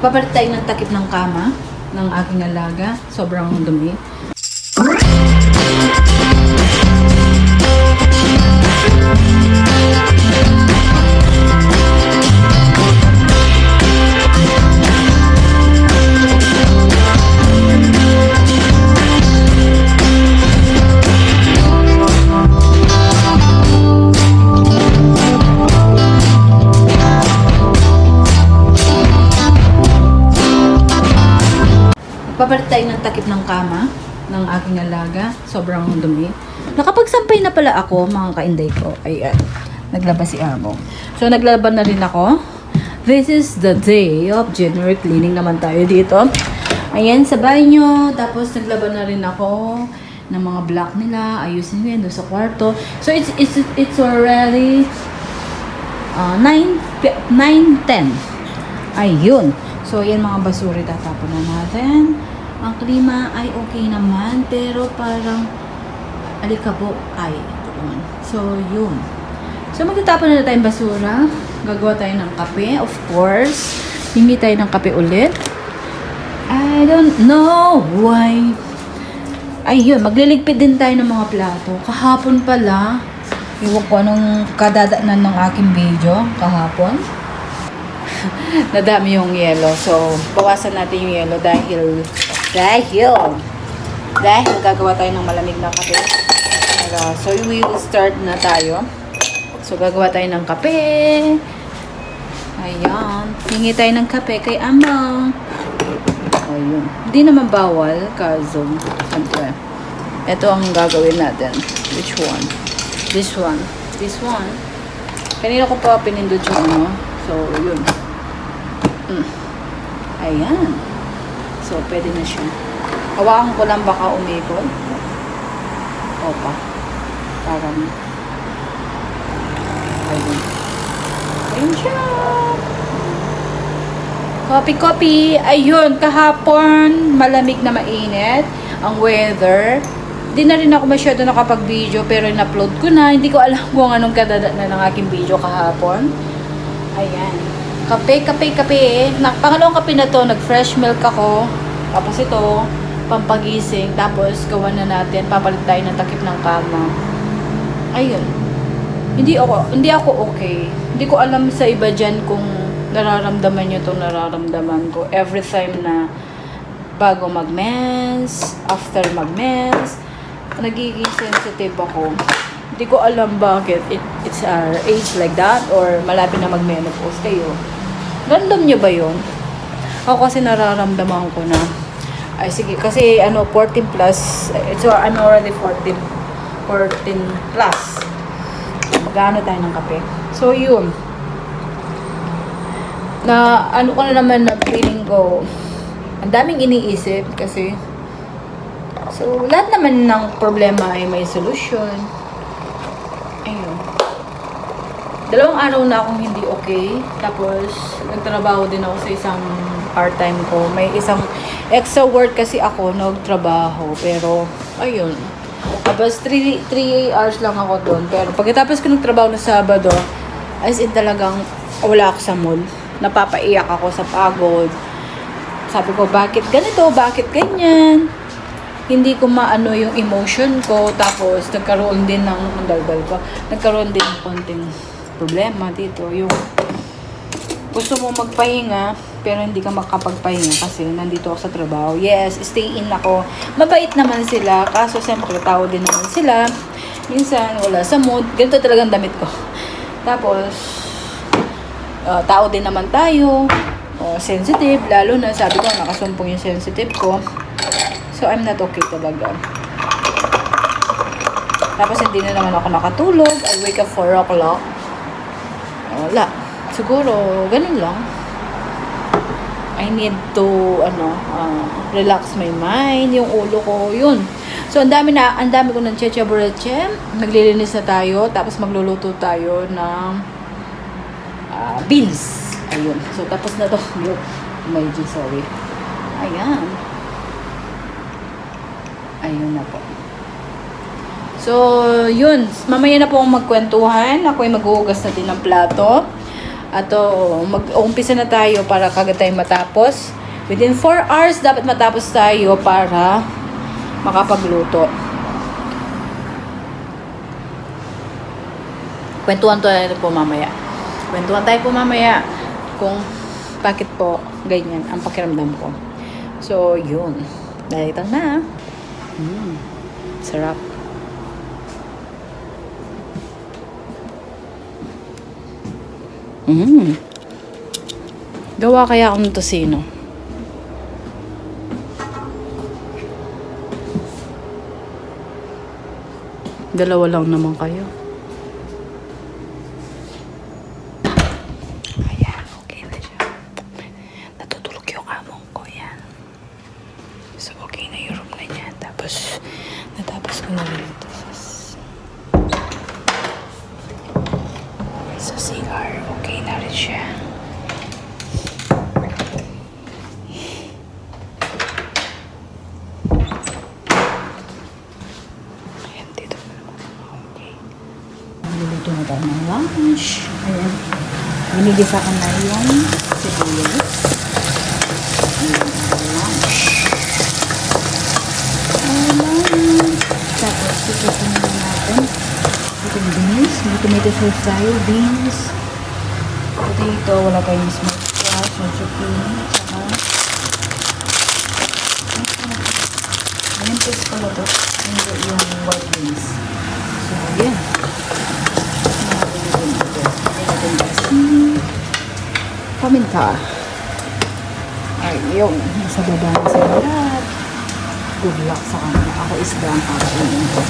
Papalit tayo ng takip ng kama ng aking alaga. Sobrang dumi. Papalit tayo ng takip ng kama ng aking alaga. Sobrang dumi. Nakapagsampay na pala ako, mga kainday ko. Ayan. Naglabas si Amo. So, naglaban na rin ako. This is the day of January cleaning naman tayo dito. Ayan, sa banyo. Tapos, naglaban na rin ako ng mga block nila. Ayusin ko yun doon sa kwarto. So, it's already 9:10. Ayun. So, yan mga basura tatapon na natin. Ang klima ay okay naman, pero parang alikabok ay doon. So, yun. So, magtatapon na tayong basura. Gagawa tayo ng kape, of course. Hingi tayo ng kape ulit. I don't know why. Ayun, magliligpit din tayo ng mga plato. Kahapon pala, iwan ko anong kadadaanan ng aking video kahapon. Nadami yung yelo. So, bawasan natin yung yelo dahil gagawa tayo ng malamig na kape. So, we will start na tayo. So, gagawa tayo ng kape. Ayan. Hingi tayo ng kape kay Ama. Ayun. Hindi naman bawal. Kaso, siyempre. Ito ang gagawin natin. Which one? This one. This one. Kanina ko pa pinindot yung ano. So, yun. Ayan. So, pwede na siya. Hawakan ko lang baka umikot. Opa. Parang. Ayun. Ayun siya. Copy. Ayun. Kahapon, malamig na mainit. Ang weather. Di na rin ako masyado nakapag-video pero in-upload ko na. Hindi ko alam kung anong kadadaanan ng aking video kahapon. Ayan. Kape. Pangalawang kape na to, nag-fresh milk ako. Tapos ito, pampagising. Tapos, gawa na natin. Papalit tayo ng takip ng kama. Ayun. Hindi ako okay. Hindi ko alam sa iba dyan kung nararamdaman nyo itong nararamdaman ko. Every time na bago mag-mens, after mag-mens, nagiging sensitive ako. Hindi ko alam bakit it's our age like that or malapit na mag-menopause kayo. Random nyo ba yun? Ako kasi nararamdaman ko na ay sige, kasi 14 plus so I'm already 14 plus. Magano tayo ng kape. So yun. Na ko na naman na feeling ko ang daming iniisip kasi so lahat naman ng problema ay may solusyon. Ayun. 2 araw na akong hindi okay. Tapos, nagtrabaho din ako sa isang part-time ko. May isang extra work kasi ako nagtrabaho. Pero, ayun. Tapos, 3 hours lang ako doon. Pero, pagkatapos ko nagtrabaho na Sabado, as in talagang wala ako sa mood. Napapaiyak ako sa pagod. Sabi ko, bakit ganito? Bakit ganyan? Hindi ko maano yung emotion ko. Tapos, nagkaroon din ng nagkaroon din ng konting problema dito. Yung gusto mo magpahinga, pero hindi ka makapagpahinga kasi nandito ako sa trabaho. Yes, stay in ako. Mabait naman sila. Kaso, siyempre, tao din naman sila. Minsan, wala sa mood. Ganito talagang damit ko. Tapos, tao din naman tayo. Sensitive. Lalo na, sabi ko, nakasumpong yung sensitive ko. So, I'm not okay talaga. Tapos, hindi na naman ako nakatulog. I wake up 4 o'clock. Wala. Siguro, ganun lang. I need to, relax my mind, yung ulo ko, yun. So, ang dami ko ng cheche-bureche. Maglilinis na tayo. Tapos, magluluto tayo ng beans. Ayun. So, tapos na to. Medyo sorry. Ayan. Ayun na po. So, yun. Mamaya na po akong magkwentuhan. Ako ay maghuhugas na din ng plato. Ato, mag-umpisa na tayo para kagad tayo matapos. Within 4 hours, dapat matapos tayo para makapagluto. Kwentuhan tayo po mamaya. Kwentuhan tayo po mamaya kung bakit po ganyan ang pakiramdam ko. So, yun. Dahil na. Sarap. Gawa kaya ako ng tosino. Dalawa lang naman kayo. Ayan, okay na siya. Natutulog yung among ko, yan. So, okay na yung room na niya. Tapos, natapos ko na rin ito sa CR. Okay na rin siya. Ayan, dito na naman. Okay. Niluluto na tayo ng lunch. Ayan. Binigisa ko na yung sibuyas. Tapos, itusin na natin. Itong beans. May tomato sauce tayo. Beans. Potato. Wala tayong smoked squash. Yung zucchini. Saka. Ayan, paste pala to. Yung white beans. So, ayan. Paminta. Ay, yun. Nasa baba na sa lahat. Good luck sa kanya. Ako isda ang kakainin ko.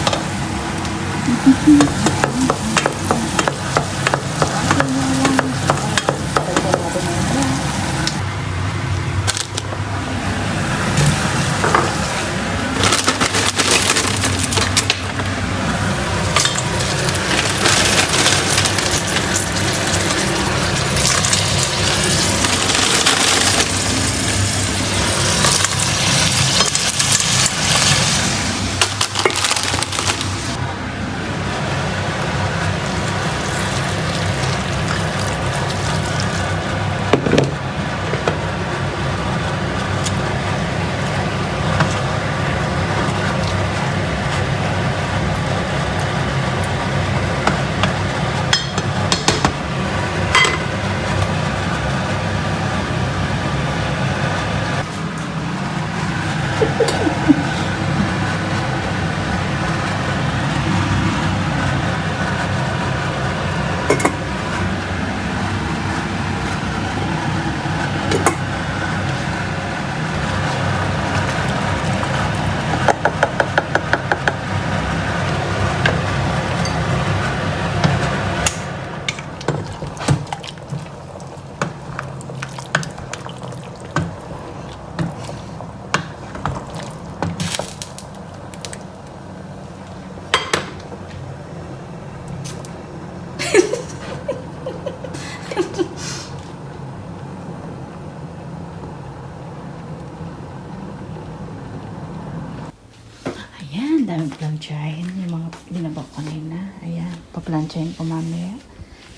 Ayan, dami planchahin. Yung mga binabak kanina. Ayan, paplanschahin ko mamaya.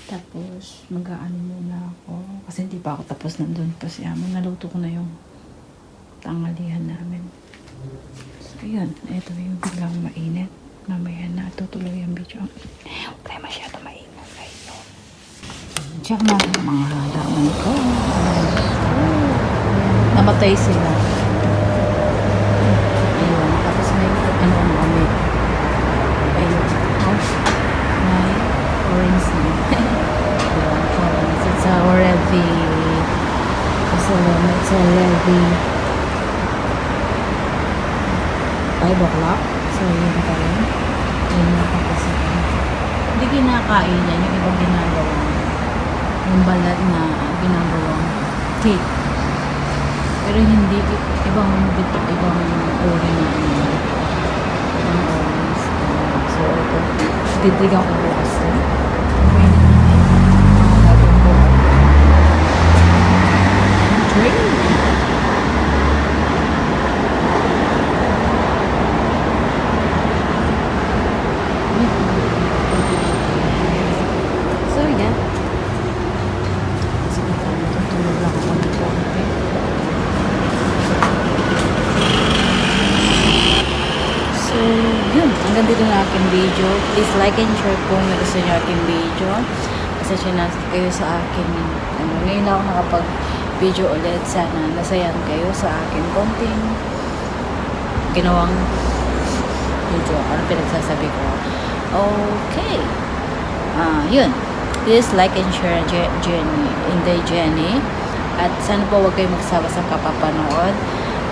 Tapos, mag-aano muna ako. Kasi hindi pa ako tapos nandun pa si Amo. Naluto ko na yung tanghalihan namin. So, ayan. Ito yung biglang mainit. Mamaya na. Tutuloy ang video. Huwag tayo masyado maingat. Ayun. Check na mga halaman ko. Namatay sila. Ayun. Tapos may ano kami. Ayun. May orange na. It's already 5 o'clock. So, yun pa rin. Yun na pa kasi. Hindi kinakain yan. Yung ibang ginagawa. Yung balat na ginagawang cake. Pero hindi. Ibang dito. Ibang uri na ang orange. So, ito. Didrigan ko bukas to. dito na aking video. Please like and share kung gusto niyo aking video. Pasensya na kayo sa akin. Ngayon ako nakapag-video ulit. Sana nasayan kayo sa akin konting ginawang video. Ano pinagsasabi ko? Okay. Yun. Please like and share Inday Jenny. At sana po huwag kayo magsawa sa kapapanood.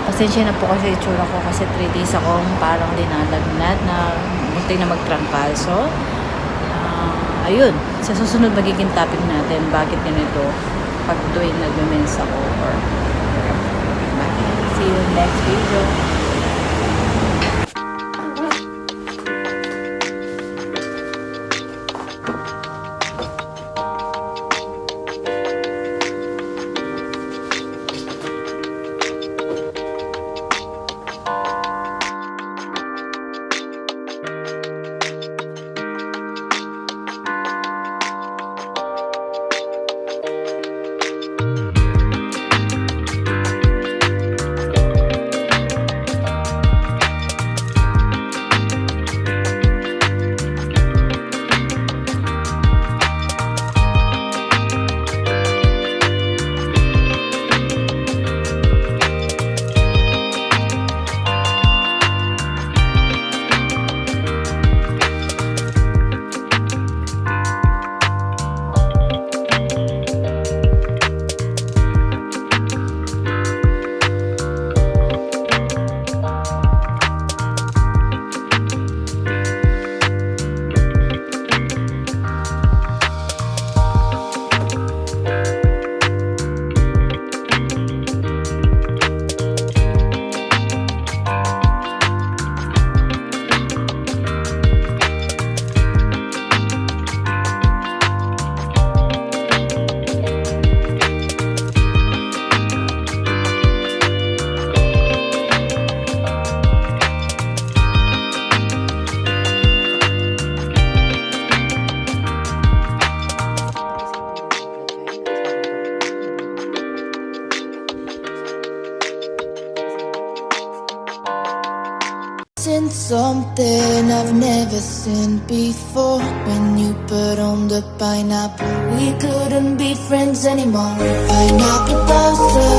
Pasensya na po kasi itsura ko kasi 3 days akong parang dinalagnat na muntik na magtrangkaso. Ayun. Sa susunod magiging topic natin bakit ganito pag tuwing nagme-mens ako or see you in next video. Seen something I've never seen before. When you put on the pineapple, we couldn't be friends anymore. Pineapple blossom.